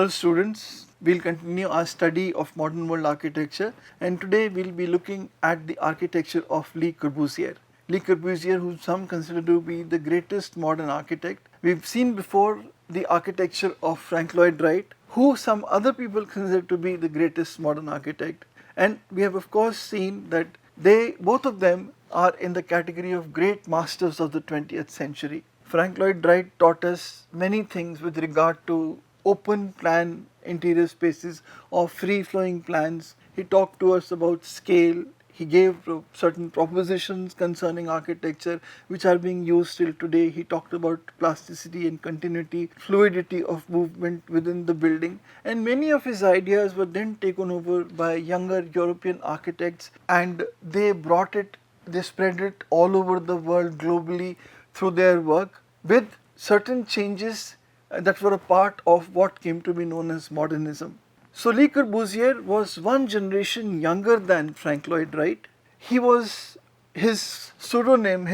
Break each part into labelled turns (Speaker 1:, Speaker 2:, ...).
Speaker 1: Hello students, we'll continue our study of modern world architecture, and today we'll be looking at the architecture of Le Corbusier. Le Corbusier, whom some consider to be the greatest modern architect. We've seen before the architecture of Frank Lloyd Wright, who some other people consider to be the greatest modern architect. And we have of course seen that both of them are in the category of great masters of the 20th century. Frank Lloyd Wright taught us many things with regard to open plan interior spaces or free flowing plans. He talked to us about scale. He gave certain propositions concerning architecture which are being used till today. He talked about plasticity and continuity, fluidity of movement within the building, and many of his ideas were then taken over by younger European architects, and they spread it all over the world globally through their work with certain changes that were a part of what came to be known as modernism. So Le Corbusier was one generation younger than Frank Lloyd Wright. His pseudonym,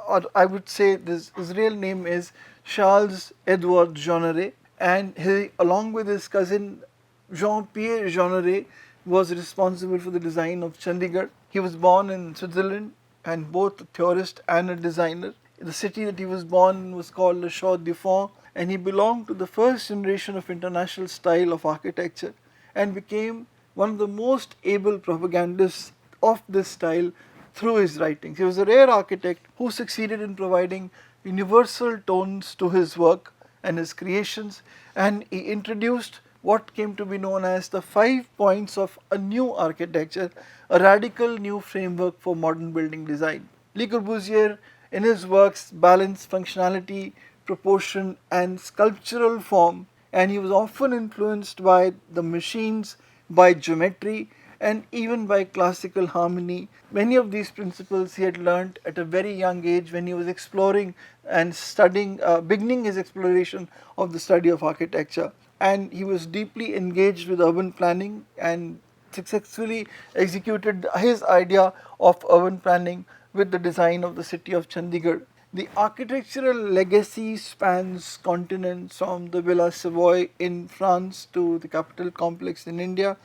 Speaker 1: or I would say his real name is Charles-Édouard Jeanneret, and he, along with his cousin Jean-Pierre Jeanneret, was responsible for the design of Chandigarh. He was born in Switzerland and both a theorist and a designer. The city that he was born in was called Le Chaux-de-Fonds, and he belonged to the first generation of international style of architecture and became one of the most able propagandists of this style through his writings. He was a rare architect who succeeded in providing universal tones to his work and his creations, and he introduced what came to be known as the 5 points of a new architecture, a radical new framework for modern building design. Le Corbusier in his works balanced functionality, proportion and sculptural form, and he was often influenced by the machines, by geometry and even by classical harmony. Many of these principles he had learnt at a very young age when he was exploring and studying, beginning his exploration of the study of architecture, and he was deeply engaged with urban planning and successfully executed his idea of urban planning with the design of the city of Chandigarh. The architectural legacy spans continents from the Villa Savoye in France to the Capitol complex in India,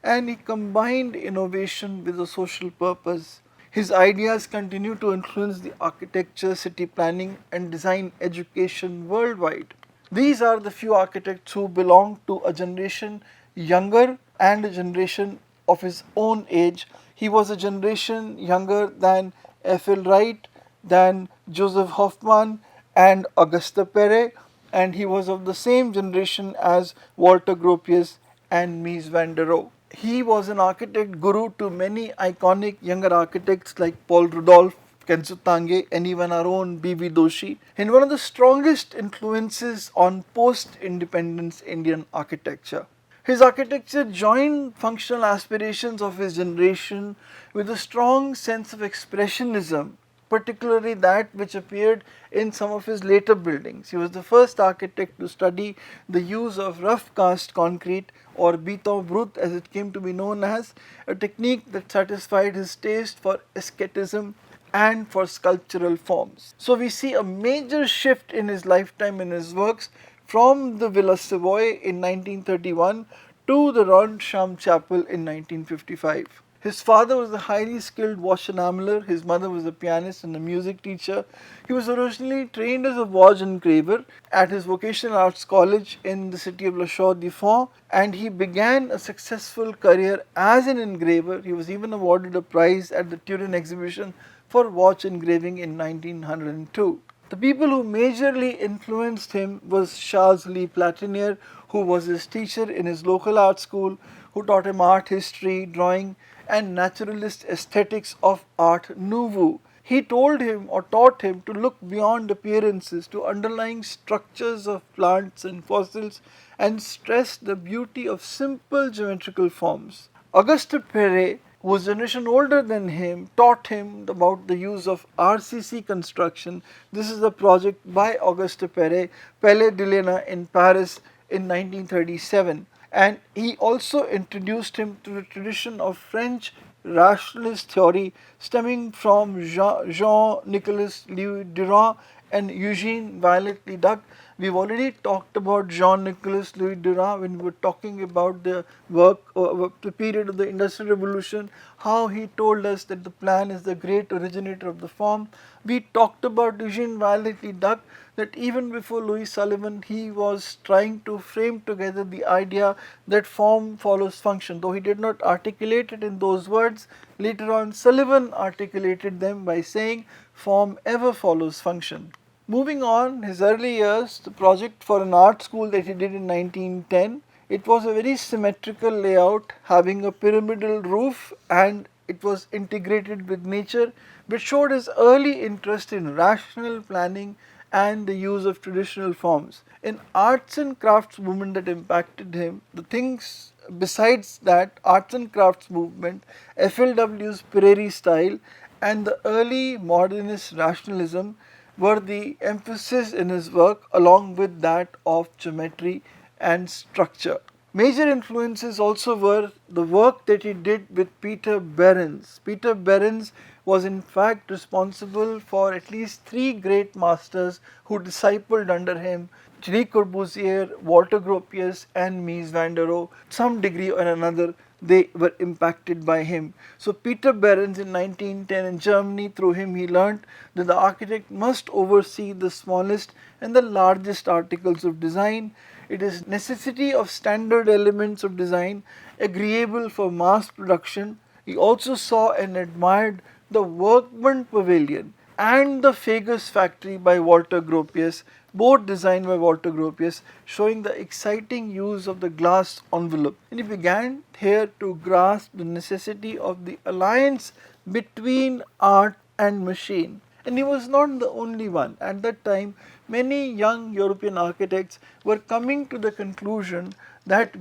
Speaker 1: and he combined innovation with a social purpose. His ideas continue to influence the architecture, city planning and design education worldwide. These are the few architects who belong to a generation younger and a generation of his own age. He was a generation younger than Eiffel Wright, than Joseph Hoffmann and Auguste Perret, and he was of the same generation as Walter Gropius and Mies van der Rohe. He was an architect guru to many iconic younger architects like Paul Rudolph, Kenzo Tange and even our own B.V. Doshi, and one of the strongest influences on post-independence Indian architecture. His architecture joined functional aspirations of his generation with a strong sense of expressionism, particularly that which appeared in some of his later buildings. He was the first architect to study the use of rough cast concrete, or béton brut as it came to be known as, a technique that satisfied his taste for asceticism and for sculptural forms. So we see a major shift in his lifetime in his works from the Villa Savoye in 1931 to the Rond-Champ Chapel in 1955. His father was a highly skilled watch enameler, his mother was a pianist and a music teacher. He was originally trained as a watch engraver at his vocational arts college in the city of Le Chaux-de-Fonds, and he began a successful career as an engraver. He was even awarded a prize at the Turin exhibition for watch engraving in 1902. The people who majorly influenced him was Charles Lee Platinier, who was his teacher in his local art school, who taught him art history, drawing and naturalist aesthetics of Art Nouveau. He told him or taught him to look beyond appearances to underlying structures of plants and fossils and stress the beauty of simple geometrical forms. Auguste Perret, who was a generation older than him, taught him about the use of RCC construction. This is a project by Auguste Perret, Palais de l'Éna in Paris in 1937. And he also introduced him to the tradition of French rationalist theory stemming from Jean-Nicolas Louis Durand and Eugene Violet Leduc, We've already talked about Jean-Nicolas Louis Duras when we were talking about the work of the period of the Industrial Revolution, how he told us that the plan is the great originator of the form. We talked about Eugene Violet-le-Duc, that even before Louis Sullivan he was trying to frame together the idea that form follows function. Though he did not articulate it in those words, later on Sullivan articulated them by saying form ever follows function. Moving on, his early years, the project for an art school that he did in 1910, it was a very symmetrical layout having a pyramidal roof, and it was integrated with nature, which showed his early interest in rational planning and the use of traditional forms. In arts and crafts movement that impacted him, the things besides that arts and crafts movement, FLW's Prairie style and the early modernist rationalism were the emphasis in his work, along with that of geometry and structure. Major influences also were the work that he did with Peter Behrens. Peter Behrens was in fact responsible for at least three great masters who discipled under him: Le Corbusier, Walter Gropius and Mies van der Rohe. Some degree or another they were impacted by him. So Peter Behrens in 1910 in Germany, through him he learnt that the architect must oversee the smallest and the largest articles of design. It is necessity of standard elements of design agreeable for mass production. He also saw and admired the Workman Pavilion and the Fagus factory by Walter Gropius, both designed by Walter Gropius, showing the exciting use of the glass envelope. And he began here to grasp the necessity of the alliance between art and machine. And he was not the only one. At that time, many young European architects were coming to the conclusion that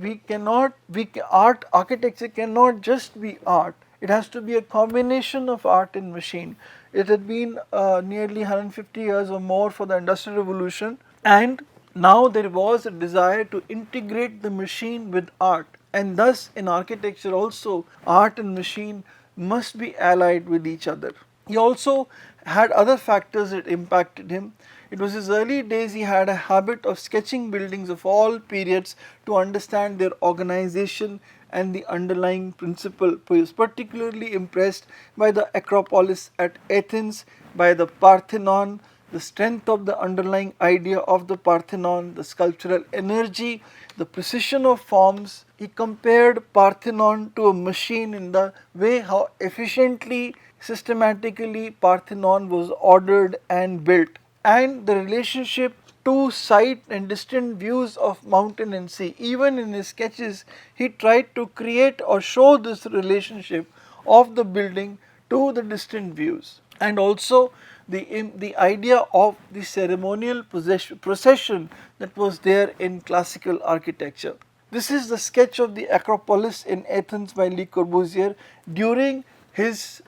Speaker 1: architecture cannot just be art. It has to be a combination of art and machine. It had been nearly 150 years or more for the Industrial Revolution, and now there was a desire to integrate the machine with art, and thus in architecture also art and machine must be allied with each other. He also had other factors that impacted him. It was his early days. He had a habit of sketching buildings of all periods to understand their organization and the underlying principle. He was particularly impressed by the Acropolis at Athens, by the Parthenon, the strength of the underlying idea of the Parthenon, the sculptural energy, the precision of forms. He compared Parthenon to a machine in the way how efficiently, systematically Parthenon was ordered and built, and the relationship to sight and distant views of mountain and sea. Even in his sketches, he tried to create or show this relationship of the building to the distant views, and also the idea of the ceremonial procession that was there in classical architecture. This is the sketch of the Acropolis in Athens by Le Corbusier during his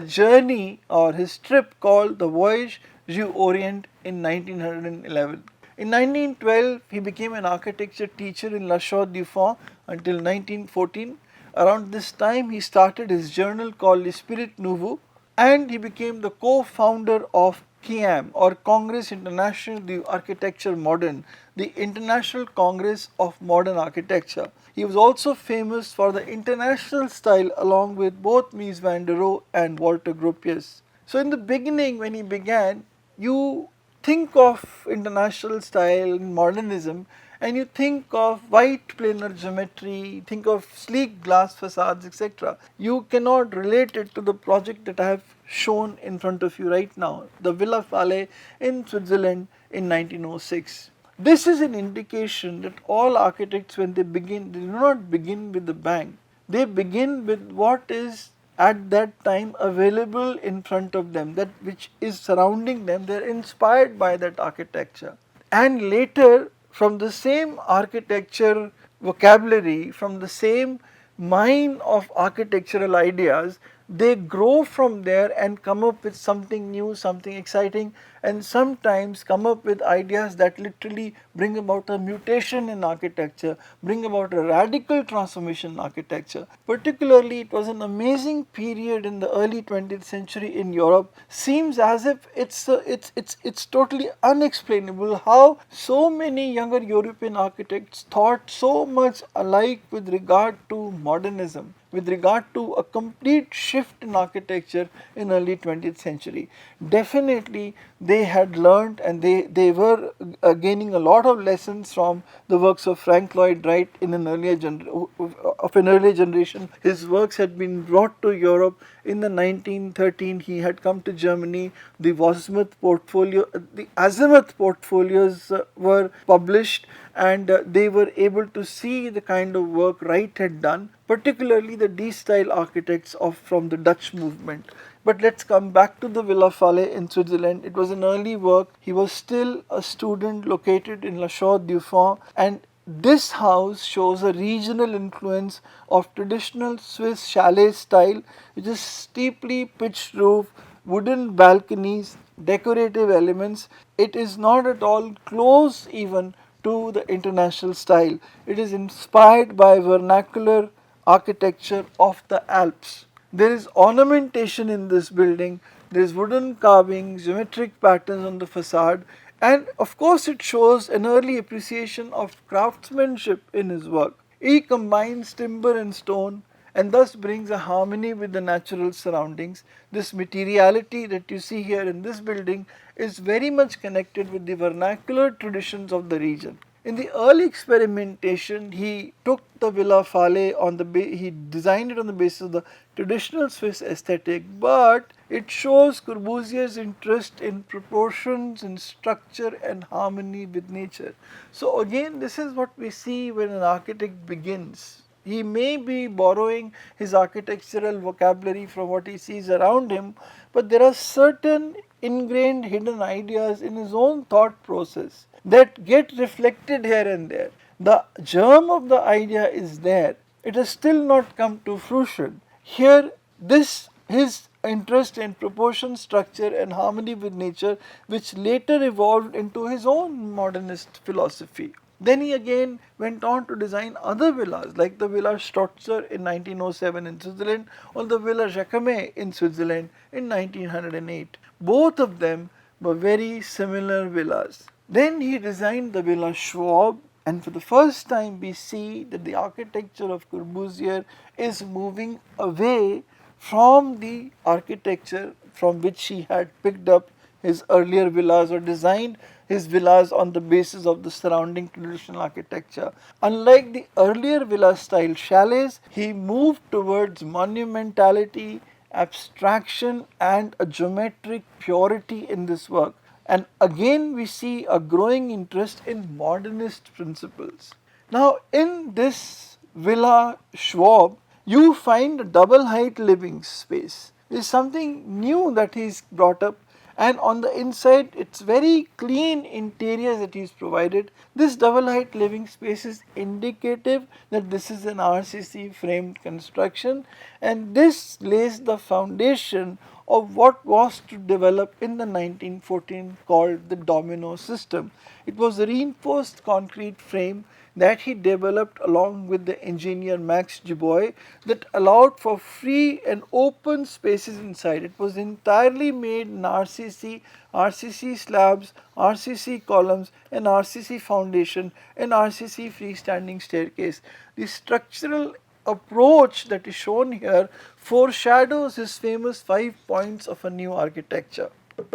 Speaker 1: journey or his trip called the Voyage du Orient in 1911. In 1912, he became an architecture teacher in La Chaux-de-Fonds until 1914. Around this time, he started his journal called L'Esprit Nouveau, and he became the co-founder of CIAM, or Congrès International d'Architecture Moderne, the International Congress of Modern Architecture. He was also famous for the international style along with both Mies van der Rohe and Walter Gropius. So in the beginning, when he began, you think of international style and modernism and you think of white planar geometry, think of sleek glass facades, etc. You cannot relate it to the project that I have shown in front of you right now, the Villa Savoye in Switzerland in 1906. This is an indication that all architects, when they begin, they do not begin with the bang. They begin with what is at that time available in front of them, that which is surrounding them. They are inspired by that architecture, and later from the same architecture vocabulary, from the same mine of architectural ideas, they grow from there and come up with something new, something exciting, and sometimes come up with ideas that literally bring about a mutation in architecture, bring about a radical transformation in architecture. Particularly, it was an amazing period in the early 20th century in Europe. Seems as if it's totally unexplainable how so many younger European architects thought so much alike with regard to modernism, with regard to a complete shift in architecture in early 20th century. Definitely they had learned, and they were gaining a lot of lessons from the works of Frank Lloyd Wright in an of an earlier generation. His works had been brought to Europe in the 1913. He had come to Germany. The azimuth portfolios were published, and they were able to see the kind of work Wright had done, particularly the D-style architects from the Dutch movement. But let's come back to the Villa Fallais in Switzerland. It was an early work. He was still a student located in La Chaux-du-Fonds, and this house shows a regional influence of traditional Swiss chalet style, which is steeply pitched roof, wooden balconies, decorative elements. It is not at all close even to the international style. It is inspired by vernacular architecture of the Alps. There is ornamentation in this building, there is wooden carving, geometric patterns on the facade, and of course it shows an early appreciation of craftsmanship in his work. He combines timber and stone and thus brings a harmony with the natural surroundings. This materiality that you see here in this building is very much connected with the vernacular traditions of the region. In the early experimentation, he took the Villa Fallais he designed it on the basis of the traditional Swiss aesthetic, but it shows Corbusier's interest in proportions, in structure and harmony with nature. So again, this is what we see when an architect begins. He may be borrowing his architectural vocabulary from what he sees around him, but there are certain ingrained hidden ideas in his own thought process that get reflected here and there. The germ of the idea is there. It has still not come to fruition. Here, his interest in proportion, structure and harmony with nature, which later evolved into his own modernist philosophy. Then he again went on to design other villas like the Villa Strotzer in 1907 in Switzerland or the Villa Jacquemet in Switzerland in 1908. Both of them were very similar villas. Then he designed the Villa Schwab, and for the first time we see that the architecture of Corbusier is moving away from the architecture from which he had picked up his earlier villas or designed his villas on the basis of the surrounding traditional architecture. Unlike the earlier villa style chalets, he moved towards monumentality, abstraction and a geometric purity in this work. And again we see a growing interest in modernist principles. Now in this Villa Schwab, you find a double height living space. It is something new that he's brought up, and on the inside it's very clean interiors that he's provided. This double height living space is indicative that this is an RCC framed construction, and this lays the foundation of what was to develop in the 1914 called the Dom-ino system. It was a reinforced concrete frame that he developed along with the engineer Max Dubois that allowed for free and open spaces inside. It was entirely made in RCC, RCC slabs, RCC columns and RCC foundation and RCC freestanding staircase. The structural approach that is shown here foreshadows his famous 5 points of a new architecture.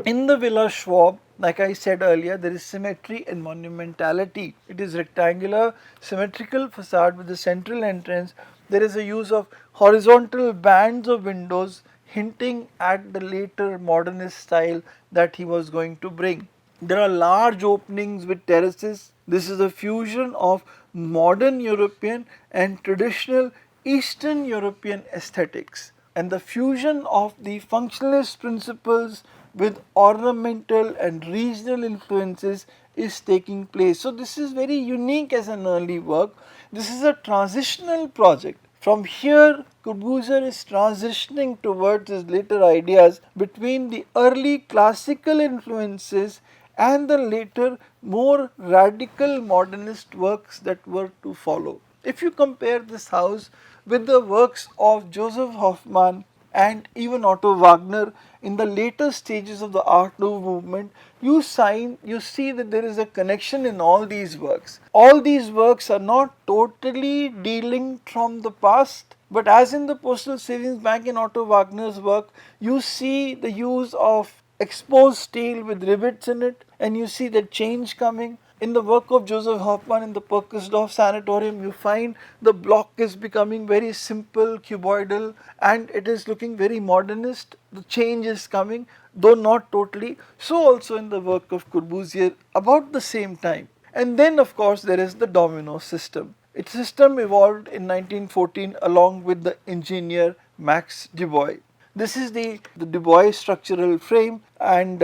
Speaker 1: In the Villa Schwab, like I said earlier, there is symmetry and monumentality. It is rectangular, symmetrical facade with a central entrance. There is a use of horizontal bands of windows hinting at the later modernist style that he was going to bring. There are large openings with terraces. This is a fusion of modern European and traditional Eastern European aesthetics, and the fusion of the functionalist principles with ornamental and regional influences is taking place. So this is very unique as an early work. This is a transitional project From here, Corbusier is transitioning towards his later ideas between the early classical influences and the later more radical modernist works that were to follow. If you compare this house with the works of Joseph Hoffmann and even Otto Wagner in the later stages of the Art Nouveau movement, you see that there is a connection in all these works. All these works are not totally dealing from the past, but as in the Postal Savings Bank in Otto Wagner's work, you see the use of exposed steel with rivets in it, and you see the change coming. In the work of Joseph Hoffmann in the Purkersdorf Sanatorium, you find the block is becoming very simple, cuboidal, and it is looking very modernist. The change is coming, though not totally. So also in the work of Corbusier about the same time. And then of course there is the domino system. Its system evolved in 1914 along with the engineer Max Dubois. This is the Dubois structural frame, and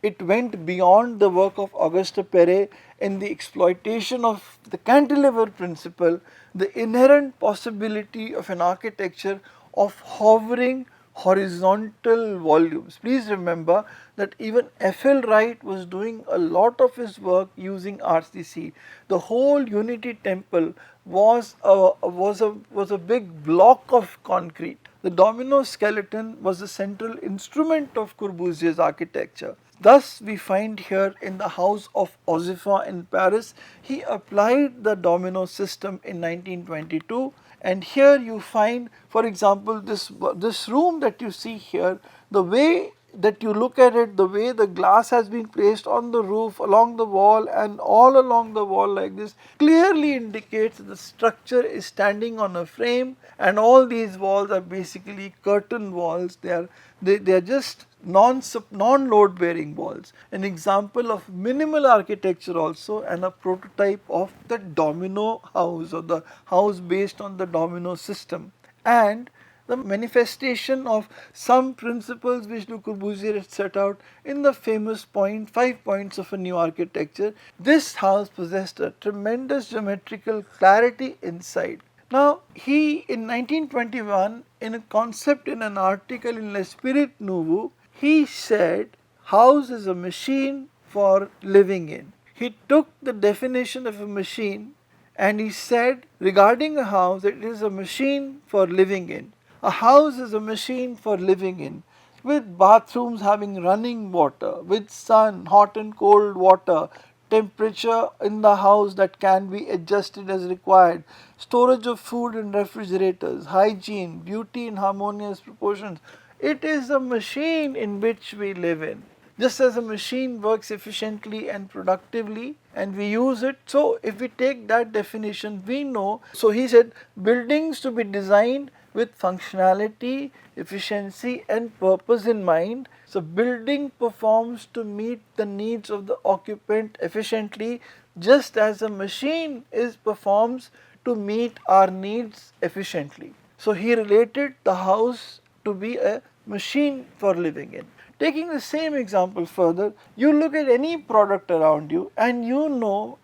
Speaker 1: it went beyond the work of Auguste Perret in the exploitation of the cantilever principle, the inherent possibility of an architecture of hovering horizontal volumes. Please remember that even F.L. Wright was doing a lot of his work using RCC. The whole Unity Temple was a big block of concrete. The domino skeleton was the central instrument of Corbusier's architecture. Thus, we find here in the house of Ozifan in Paris, he applied the domino system in 1922, and here you find, for example, this room that you see here, the way that you look at it, the way the glass has been placed on the roof, along the wall and all along the wall like this, clearly indicates that the structure is standing on a frame, and all these walls are basically curtain walls. They are just non-load bearing walls. An example of minimal architecture also, and a prototype of the domino house, or the house based on the domino system, and the manifestation of some principles which Le Corbusier had set out in the famous 5 points of a new architecture. This house possessed a tremendous geometrical clarity inside. Now, he in 1921, in a concept in an article in L'Esprit Nouveau, he said, house is a machine for living in. He took the definition of a machine and he said regarding a house, it is a machine for living in. A house is a machine for living in, with bathrooms having running water, with sun, hot and cold water, temperature in the house that can be adjusted as required, storage of food in refrigerators, hygiene, beauty in harmonious proportions. It is a machine in which we live in. Just as a machine works efficiently and productively and we use it, so if we take that definition, we know. So he said buildings to be designed with functionality, efficiency and purpose in mind. So building performs to meet the needs of the occupant efficiently, just as a machine performs to meet our needs efficiently. So he related the house to be a machine for living in. Taking the same example further, you look at any product around you and you know,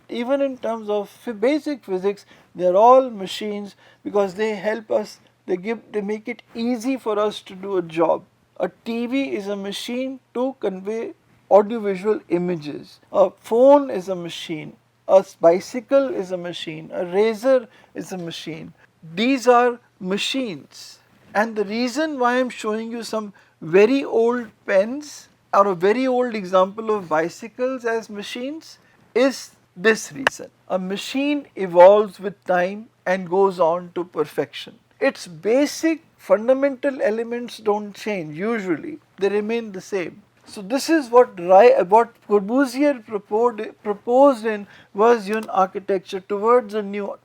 Speaker 1: even in terms of basic physics, they are all machines because they help us, they make it easy for us to do a job. A TV is a machine to convey audiovisual images. A phone is a machine. A bicycle is a machine. A razor is a machine. These are machines. And the reason why I am showing you some very old pens or a very old example of bicycles as machines is this reason. A machine evolves with time and goes on to perfection. Its basic fundamental elements don't change usually, they remain the same. So this is what Corbusier proposed in Version architecture towards a new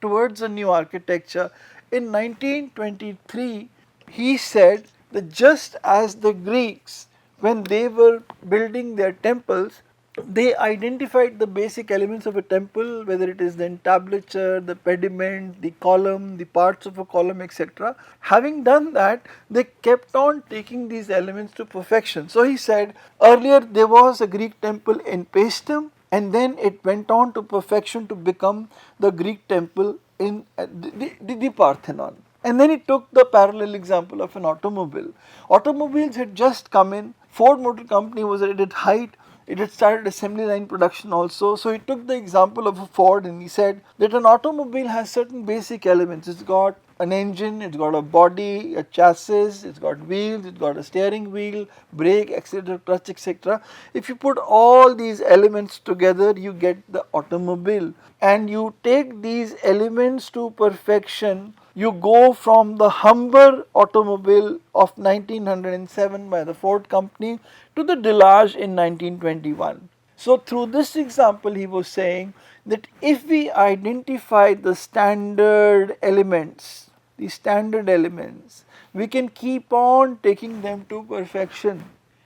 Speaker 1: architecture. In 1923, he said that just as the Greeks, when they were building their temples, they identified the basic elements of a temple, whether it is the entablature, the pediment, the column, the parts of a column, etc. Having done that, they kept on taking these elements to perfection. So he said, earlier there was a Greek temple in Paestum, and then it went on to perfection to become the Greek temple in the Parthenon. And then he took the parallel example of an automobile. Automobiles had just come in. Ford Motor Company was at its height. It had started assembly line production also. So he took the example of a Ford and he said that an automobile has certain basic elements. It's got an engine, it's got a body, a chassis, it's got wheels, it's got a steering wheel, brake, accelerator, clutch, etc. If you put all these elements together, you get the automobile. And you take these elements to perfection, you go from the Humber automobile of 1907 by the Ford Company to the Delage in 1921. So through this example he was saying that if we identify the standard elements, we can keep on taking them to perfection.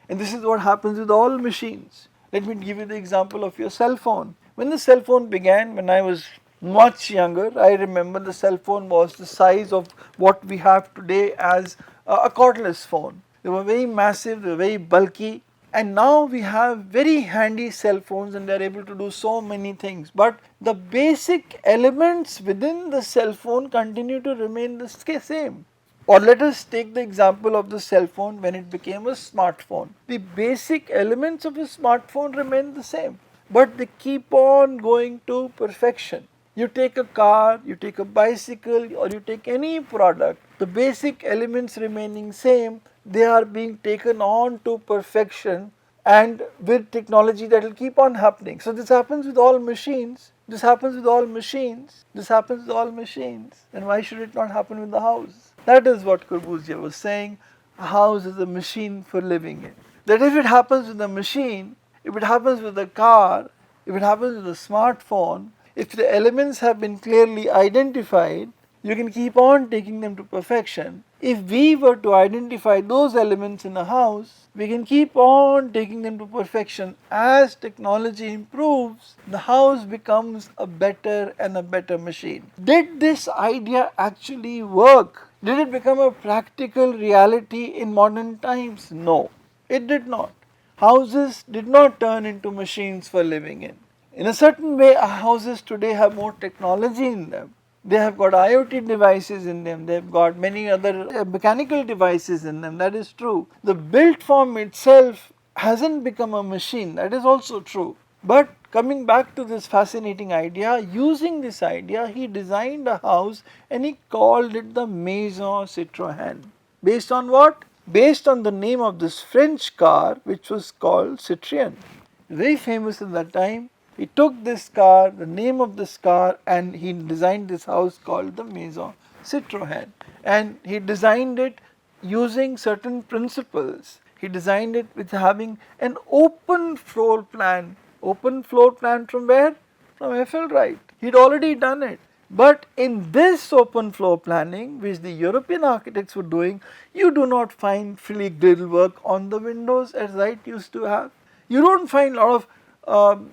Speaker 1: And this is what happens with all machines. Let me give you the example of your cell phone. When the cell phone began, when I was much younger, I remember the cell phone was the size of what we have today as a cordless phone. They were very massive, they were very bulky, and now we have very handy cell phones and they are able to do so many things. But the basic elements within the cell phone continue to remain the same. Or let us take the example of the cell phone when it became a smartphone. The basic elements of a smartphone remain the same, but they keep on going to perfection. You take a car, you take a bicycle, or you take any product, the basic elements remaining same, they are being taken on to perfection, and with technology that will keep on happening. So this happens with all machines, this happens with all machines, this happens with all machines. Then why should it not happen with the house? That is what Corbusier was saying. A house is a machine for living in. That if it happens with a machine, if it happens with a car, if it happens with a smartphone, if the elements have been clearly identified, you can keep on taking them to perfection. If we were to identify those elements in a house, we can keep on taking them to perfection. As technology improves, the house becomes a better and a better machine. Did this idea actually work? Did it become a practical reality in modern times? No, it did not. Houses did not turn into machines for living in. In a certain way, our houses today have more technology in them. They have got IoT devices in them, they have got many other mechanical devices in them, that is true. The built form itself hasn't become a machine, that is also true. But coming back to this fascinating idea, using this idea, he designed a house and he called it the Maison Citrohan. Based on what? Based on the name of this French car which was called Citroën. Very famous in that time. He took this car, the name of this car, and he designed this house called the Maison Citrohan. And he designed it using certain principles. He designed it with having an open floor plan. Open floor plan from where? From Eiffel Right. He'd already done it. But in this open floor planning, which the European architects were doing, you do not find frilly grill work on the windows as Wright used to have. You don't find a lot of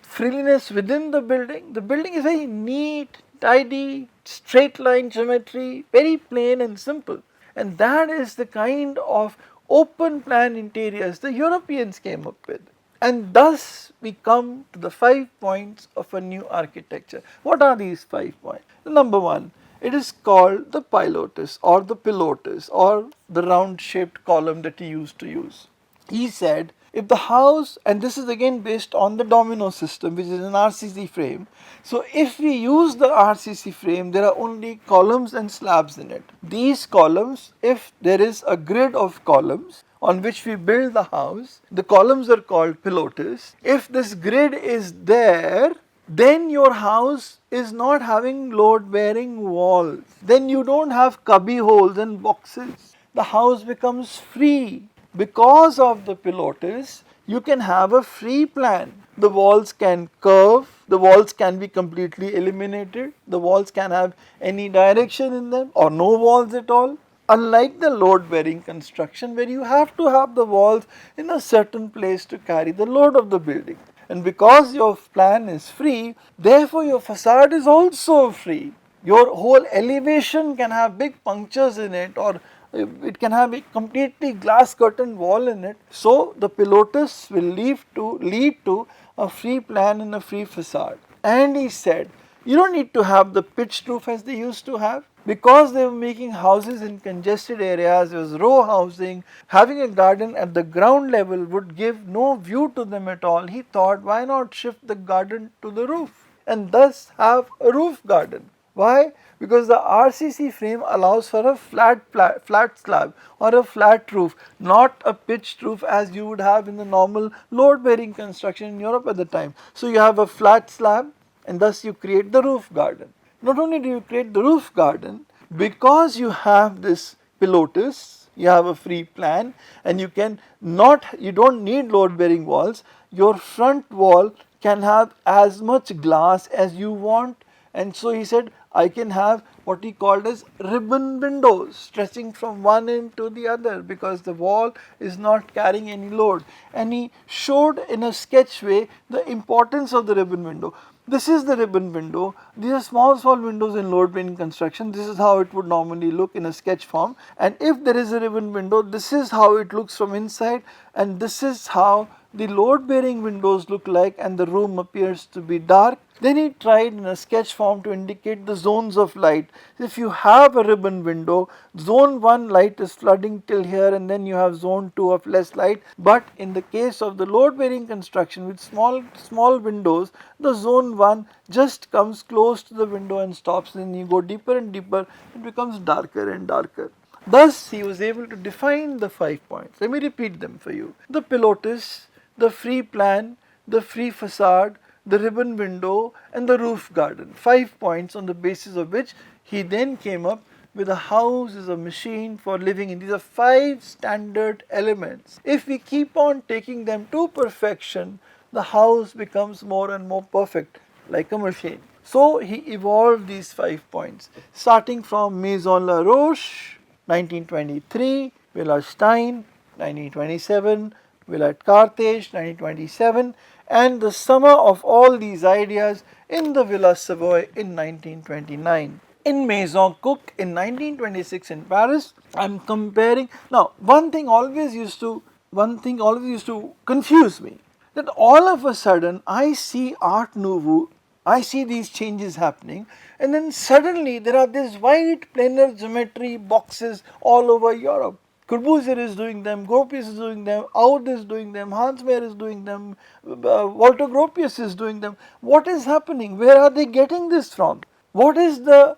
Speaker 1: frilliness within the building. The building is very neat, tidy, straight line geometry, very plain and simple. And that is the kind of open plan interiors the Europeans came up with. And thus we come to the 5 points of a new architecture. What are these 5 points? Number 1, it is called the Pilotis or the Pilotis or the round shaped column that he used to use. He said, if the house, and this is again based on the Dom-ino system, which is an RCC frame. So if we use the RCC frame, there are only columns and slabs in it. These columns, if there is a grid of columns on which we build the house, the columns are called pilotis. If this grid is there, then your house is not having load bearing walls. Then you don't have cubby holes and boxes. The house becomes free. Because of the pilotis, you can have a free plan. The walls can curve, the walls can be completely eliminated, the walls can have any direction in them or no walls at all. Unlike the load bearing construction where you have to have the walls in a certain place to carry the load of the building. And because your plan is free, therefore your facade is also free. Your whole elevation can have big punctures in it, or it can have a completely glass curtain wall in it. So the pilotis will lead to a free plan and a free facade. And he said, You don't need to have the pitched roof as they used to have. Because they were making houses in congested areas, there was row housing, having a garden at the ground level would give no view to them at all. He thought, why not shift the garden to the roof and thus have a roof garden? Why? Because the RCC frame allows for a flat slab or a flat roof, not a pitched roof as you would have in the normal load bearing construction in Europe at the time. So you have a flat slab and thus you create the roof garden. Not only do you create the roof garden, because you have this pilotis, you have a free plan and you don't need load bearing walls, your front wall can have as much glass as you want. And so he said, I can have what he called as ribbon windows stretching from one end to the other because the wall is not carrying any load. And he showed in a sketch way the importance of the ribbon window. This is the ribbon window. These are small windows in load bearing construction. This is how it would normally look in a sketch form. And if there is a ribbon window, this is how it looks from inside, and this is how the load bearing windows look like, and the room appears to be dark. Then he tried in a sketch form to indicate the zones of light. If you have a ribbon window, zone 1 light is flooding till here, and then you have zone 2 of less light. But in the case of the load bearing construction with small windows, the zone 1 just comes close to the window and stops, and you go deeper and deeper, it becomes darker and darker. Thus he was able to define the 5 points. Let me repeat them for you. The pilotis, the free plan, the free facade, the ribbon window and the roof garden. 5 points on the basis of which he then came up with a house is a machine for living in. These are 5 standard elements. If we keep on taking them to perfection, the house becomes more and more perfect like a machine. So he evolved these 5 points, starting from Maison La Roche 1923, Villa Stein 1927, Villa at Carthage 1927, and the summer of all these ideas in the Villa Savoye in 1929. In Maison Cook in 1926 in Paris, I am comparing. Now, one thing always used to confuse me, that all of a sudden I see Art Nouveau, I see these changes happening, and then suddenly there are these white planar geometry boxes all over Europe. Corbusier is doing them, Gropius is doing them, Aude is doing them, Hans Meyer is doing them, Walter Gropius is doing them. What is happening? Where are they getting this from? What is the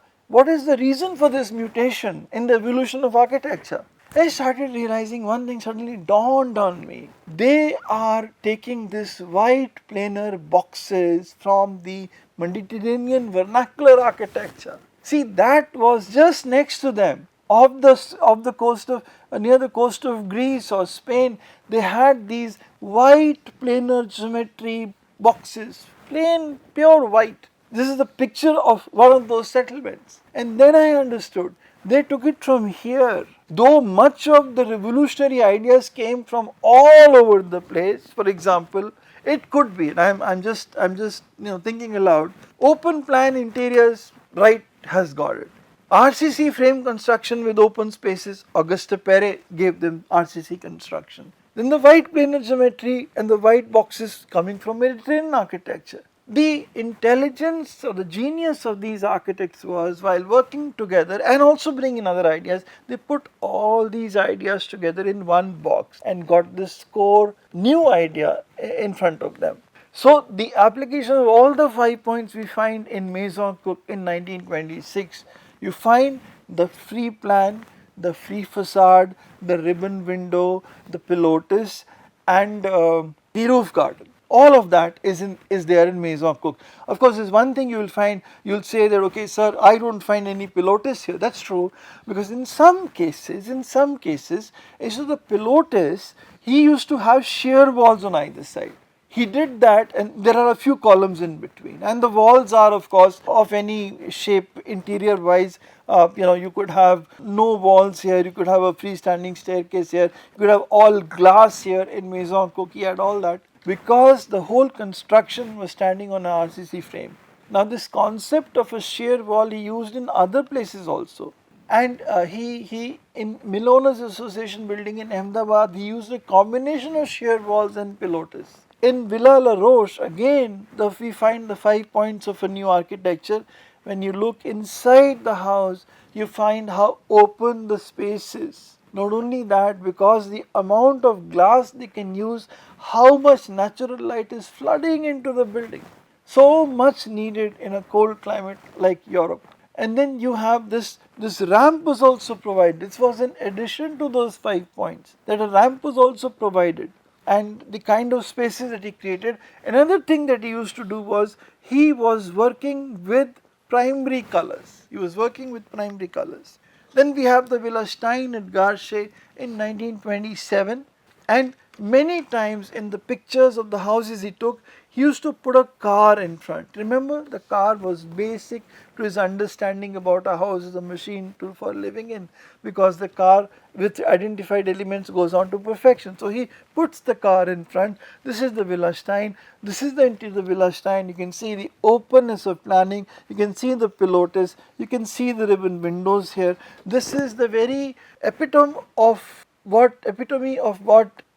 Speaker 1: reason for this mutation in the evolution of architecture? I started realizing one thing suddenly dawned on me. They are taking this white planar boxes from the Mediterranean vernacular architecture. See, that was just next to them. Of the coast of near the coast of Greece or Spain, they had these white planar geometry boxes, plain pure white. This is the picture of one of those settlements. And then I understood they took it from here. Though much of the revolutionary ideas came from all over the place. For example, it could be, and I'm just thinking aloud. Open plan interiors, Wright has got it. RCC frame construction with open spaces, Auguste Perret gave them RCC construction. Then the white planar geometry and the white boxes coming from Mediterranean architecture. The intelligence or the genius of these architects was, while working together and also bringing other ideas, they put all these ideas together in one box and got this core new idea in front of them. So the application of all the 5 points we find in Maison Cook in 1926, you find the free plan, the free facade, the ribbon window, the pilotis and the roof garden. All of that is there in Maison Cook. Of course, there's one thing you will find, you'll say that, okay sir, I don't find any pilotis here. That's true, because in some cases, instead of the pilotis, he used to have sheer walls on either side. He did that, and there are a few columns in between, and the walls are of course of any shape interior wise. You could have no walls here, you could have a freestanding staircase here, you could have all glass here. In Maison Cook he had all that, because the whole construction was standing on an RCC frame. Now this concept of a sheer wall he used in other places also. And he in Milona's Association building in Ahmedabad, he used a combination of sheer walls and pilotis. in Villa La Roche, again, we find the 5 points of a new architecture. When you look inside the house, you find how open the space is. Not only that, because the amount of glass they can use, how much natural light is flooding into the building. So much needed in a cold climate like Europe. And then you have this ramp was also provided. This was in addition to those 5 points, that a ramp was also provided, and the kind of spaces that he created. Another thing that he used to do was he was working with primary colors. He was working with primary colors. Then we have the Villa Stein at Garches in 1927, and many times in the pictures of the houses he took, he used to put a car in front. Remember, the car was basic to his understanding about a house as a machine for living in, because the car with identified elements goes on to perfection. So he puts the car in front. This is the Villa Stein. This is the interior of the Villa Stein. You can see the openness of planning. You can see the Pilotis. You can see the ribbon windows here. This is the very epitome of what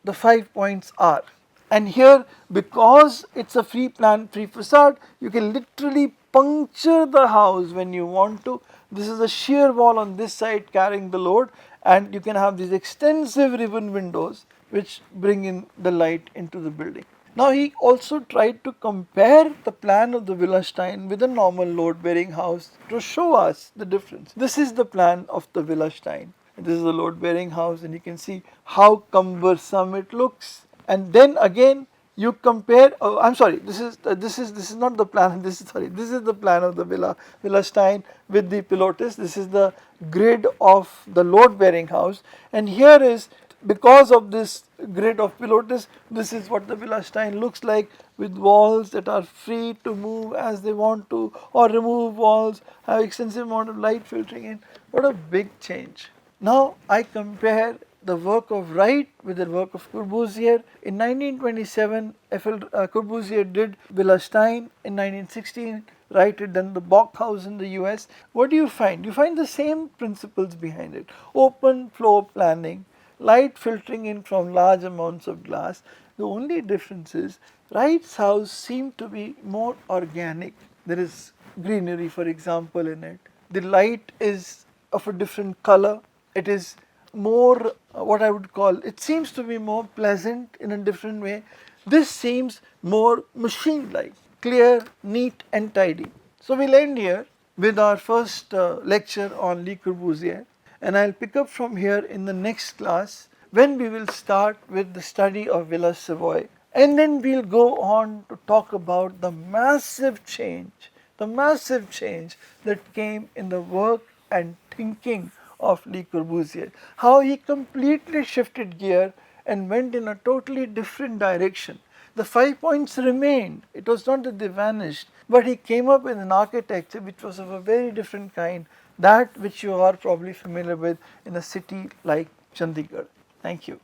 Speaker 1: the 5 points are. And here, because it's a free plan, free facade, you can literally puncture the house when you want to. This is a sheer wall on this side carrying the load, and you can have these extensive ribbon windows which bring in the light into the building. Now he also tried to compare the plan of the Villa Stein with a normal load bearing house to show us the difference. This is the plan of the Villa Stein. This is a load bearing house, and you can see how cumbersome it looks. And then again you compare, this is not the plan, this is the plan of the Villa Stein with the Pilotis. This is the grid of the load bearing house, and here is, because of this grid of Pilotis, this is what the Villa Stein looks like, with walls that are free to move as they want to, or remove walls, have extensive amount of light filtering in. What a big change. Now I compare the work of Wright with the work of Corbusier. In 1927, Corbusier did Villa Stein. In 1916, Wright had done the Bock House in the US. What do you find? You find the same principles behind it. Open floor planning, light filtering in from large amounts of glass. The only difference is Wright's house seemed to be more organic. There is greenery, for example, in it. The light is of a different color. It is more, what I would call, it seems to be more pleasant in a different way. This seems more machine-like, clear, neat and tidy. So we'll end here with our first lecture on Le Corbusier, and I'll pick up from here in the next class, when we will start with the study of Villa Savoye, and then we'll go on to talk about the massive change that came in the work and thinking of Le Corbusier, how he completely shifted gear and went in a totally different direction. The 5 points remained, it was not that they vanished, but he came up with an architecture which was of a very different kind, that which you are probably familiar with in a city like Chandigarh. Thank you.